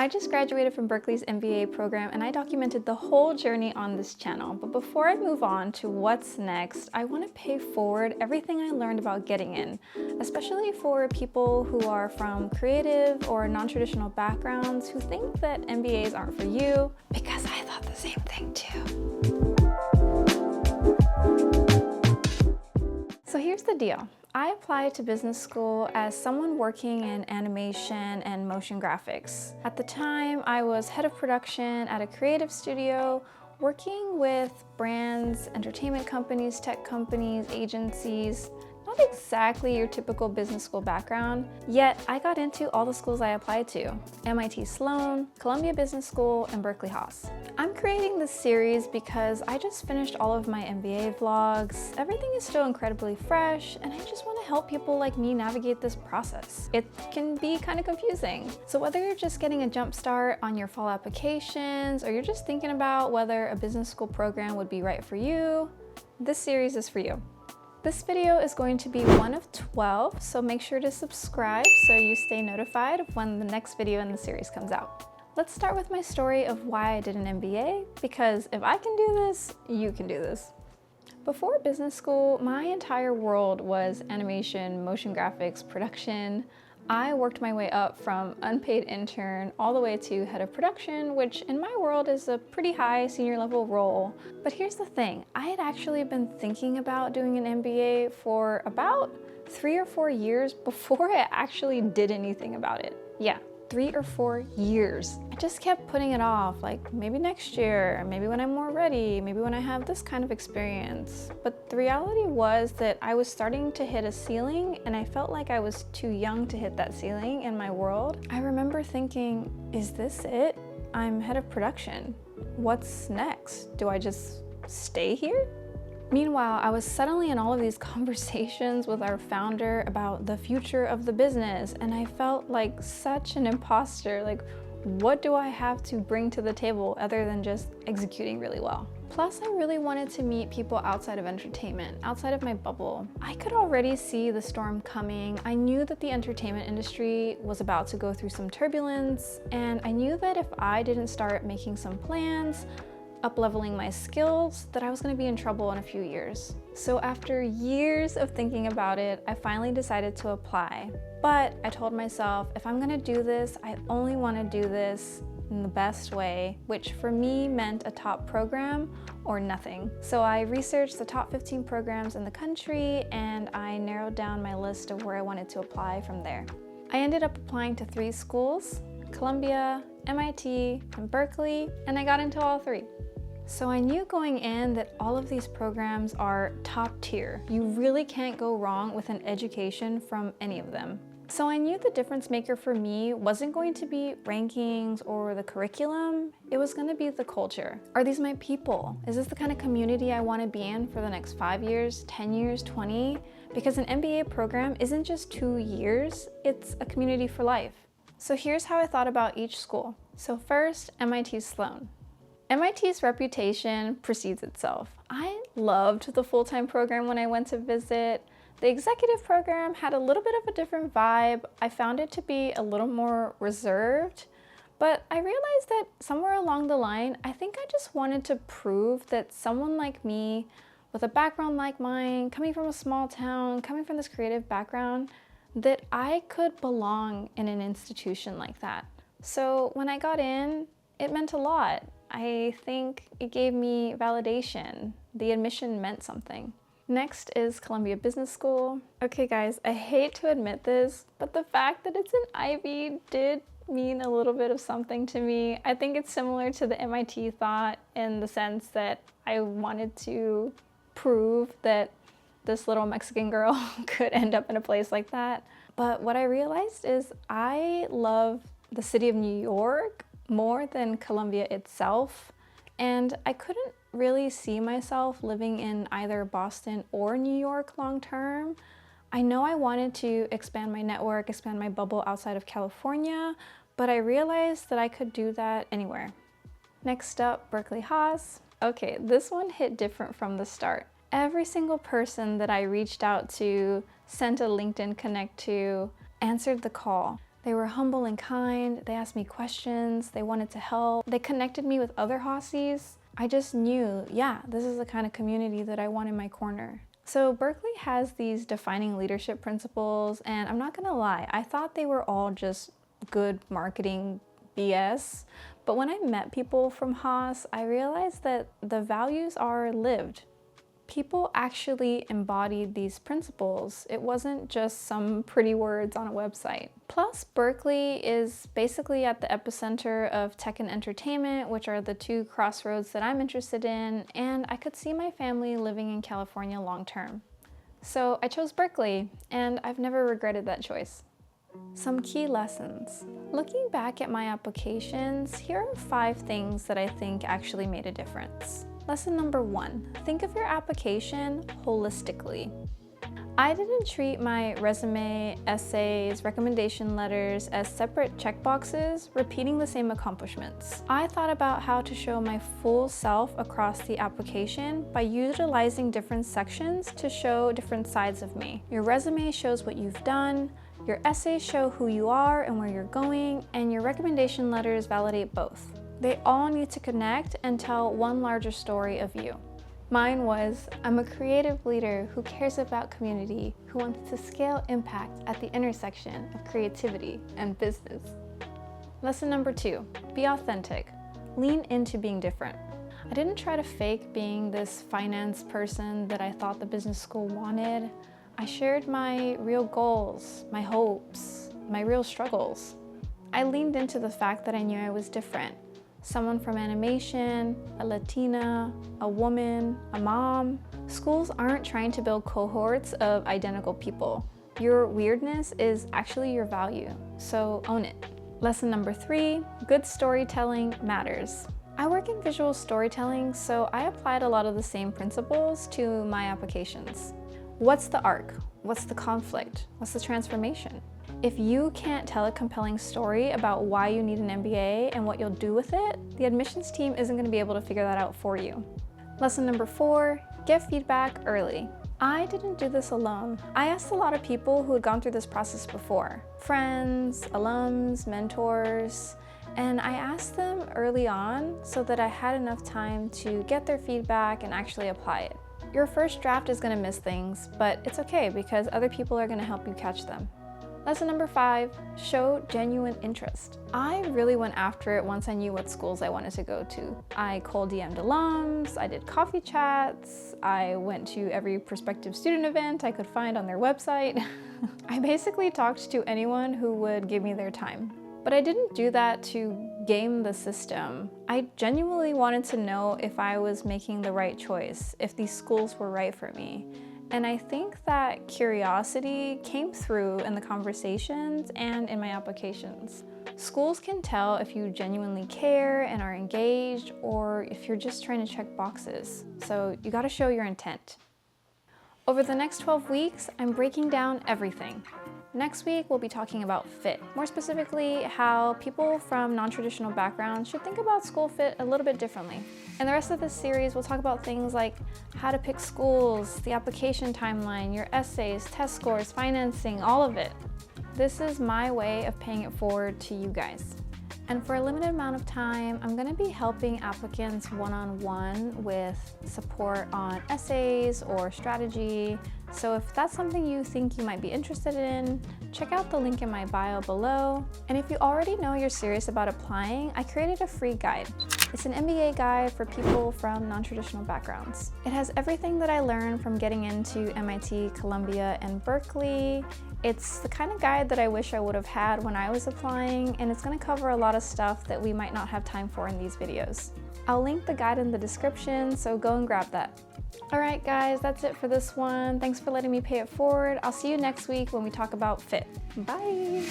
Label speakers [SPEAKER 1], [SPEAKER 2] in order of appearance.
[SPEAKER 1] I just graduated from Berkeley's MBA program and I documented the whole journey on this channel. But before I move on to what's next, I want to pay forward everything I learned about getting in, especially for people who are from creative or non-traditional backgrounds who think that MBAs aren't for you, because I thought the same thing too. So here's the deal. I applied to business school as someone working in animation and motion graphics. At the time, I was head of production at a creative studio, working with brands, entertainment companies, tech companies, agencies. Not exactly your typical business school background, yet I got into all the schools I applied to: MIT Sloan, Columbia Business School, and Berkeley Haas. I'm creating this series because I just finished all of my MBA vlogs. Everything is still incredibly fresh, and I just want to help people like me navigate this process. It can be kind of confusing. So whether you're just getting a jump start on your fall applications, or you're just thinking about whether a business school program would be right for you, this series is for you. This video is going to be one of 12, so make sure to subscribe so you stay notified of when the next video in the series comes out. Let's start with my story of why I did an MBA, because if I can do this, you can do this. Before business school, my entire world was animation, motion graphics, production. I worked my way up from unpaid intern all the way to head of production, which in my world is a pretty high senior level role. But here's the thing, I had actually been thinking about doing an MBA for about 3 or 4 years before I actually did anything about it. Yeah, 3 or 4 years. I just kept putting it off, like maybe next year, maybe when I'm more ready, maybe when I have this kind of experience. But the reality was that I was starting to hit a ceiling, and I felt like I was too young to hit that ceiling in my world. I remember thinking, is this it? I'm head of production. What's next? Do I just stay here? Meanwhile, I was suddenly in all of these conversations with our founder about the future of the business, and I felt like such an imposter. Like, what do I have to bring to the table other than just executing really well? Plus, I really wanted to meet people outside of entertainment, outside of my bubble. I could already see the storm coming. I knew that the entertainment industry was about to go through some turbulence, and I knew that if I didn't start making some plans, up-leveling my skills, that I was going to be in trouble in a few years. So after years of thinking about it, I finally decided to apply. But I told myself, if I'm going to do this, I only want to do this in the best way, which for me meant a top program or nothing. So I researched the top 15 programs in the country, and I narrowed down my list of where I wanted to apply from there. I ended up applying to 3 schools: Columbia, MIT, and Berkeley, and I got into all 3. So I knew going in that all of these programs are top tier. You really can't go wrong with an education from any of them. So I knew the difference maker for me wasn't going to be rankings or the curriculum, it was going to be the culture. Are these my people? Is this the kind of community I want to be in for the next 5 years, 10 years, 20? Because an MBA program isn't just 2 years, it's a community for life. So here's how I thought about each school. So first, MIT Sloan. MIT's reputation precedes itself. I loved the full-time program when I went to visit. The executive program had a little bit of a different vibe. I found it to be a little more reserved, but I realized that somewhere along the line, I think I just wanted to prove that someone like me, with a background like mine, coming from a small town, coming from this creative background, that I could belong in an institution like that. So when I got in, it meant a lot. I think it gave me validation. The admission meant something. Next is Columbia Business School. Okay guys, I hate to admit this, but the fact that it's an Ivy did mean a little bit of something to me. I think it's similar to the MIT thought in the sense that I wanted to prove that this little Mexican girl could end up in a place like that. But what I realized is I love the city of New York more than Columbia itself, and I couldn't really see myself living in either Boston or New York long term. I know I wanted to expand my network, expand my bubble outside of California, but I realized that I could do that anywhere. Next up, Berkeley Haas. Okay, this one hit different from the start. Every single person that I reached out to, sent a LinkedIn connect to, answered the call. They were humble and kind. They asked me questions. They wanted to help. They connected me with other Hosties. I just knew, yeah, this is the kind of community that I want in my corner. So Berkeley has these defining leadership principles, and I'm not gonna lie, I thought they were all just good marketing BS. But when I met people from Haas, I realized that the values are lived. People actually embodied these principles. It wasn't just some pretty words on a website. Plus, Berkeley is basically at the epicenter of tech and entertainment, which are the two crossroads that I'm interested in, and I could see my family living in California long term. So I chose Berkeley, and I've never regretted that choice. Some key lessons. Looking back at my applications, here are 5 things that I think actually made a difference. Lesson number 1, think of your application holistically. I didn't treat my resume, essays, recommendation letters as separate checkboxes, repeating the same accomplishments. I thought about how to show my full self across the application by utilizing different sections to show different sides of me. Your resume shows what you've done, your essays show who you are and where you're going, and your recommendation letters validate both. They all need to connect and tell one larger story of you. Mine was, I'm a creative leader who cares about community, who wants to scale impact at the intersection of creativity and business. Lesson number 2, be authentic. Lean into being different. I didn't try to fake being this finance person that I thought the business school wanted. I shared my real goals, my hopes, my real struggles. I leaned into the fact that I knew I was different. Someone from animation, a Latina, a woman, a mom. Schools aren't trying to build cohorts of identical people. Your weirdness is actually your value, so own it. Lesson number 3, good storytelling matters. I work in visual storytelling, so I applied a lot of the same principles to my applications. What's the arc? What's the conflict? What's the transformation? If you can't tell a compelling story about why you need an MBA and what you'll do with it, the admissions team isn't going to be able to figure that out for you. Lesson number 4, get feedback early. I didn't do this alone. I asked a lot of people who had gone through this process before. Friends, alums, mentors, and I asked them early on so that I had enough time to get their feedback and actually apply it. Your first draft is going to miss things, but it's okay because other people are going to help you catch them. Lesson number 5, show genuine interest. I really went after it once I knew what schools I wanted to go to. I cold DM'd alums, I did coffee chats, I went to every prospective student event I could find on their website. I basically talked to anyone who would give me their time. But I didn't do that to game the system. I genuinely wanted to know if I was making the right choice, if these schools were right for me. And I think that curiosity came through in the conversations and in my applications. Schools can tell if you genuinely care and are engaged, or if you're just trying to check boxes. So you gotta show your intent. Over the next 12 weeks, I'm breaking down everything. Next week, we'll be talking about fit. More specifically, how people from non-traditional backgrounds should think about school fit a little bit differently. And the rest of this series, we'll talk about things like how to pick schools, the application timeline, your essays, test scores, financing, all of it. This is my way of paying it forward to you guys. And for a limited amount of time, I'm gonna be helping applicants one-on-one with support on essays or strategy. So if that's something you think you might be interested in, check out the link in my bio below. And if you already know you're serious about applying, I created a free guide. It's an MBA guide for people from non-traditional backgrounds. It has everything that I learned from getting into MIT, Columbia, and Berkeley. It's the kind of guide that I wish I would have had when I was applying, and it's going to cover a lot of stuff that we might not have time for in these videos. I'll link the guide in the description, so go and grab that. Alright guys, that's it for this one. Thanks for letting me pay it forward. I'll see you next week when we talk about fit. Bye!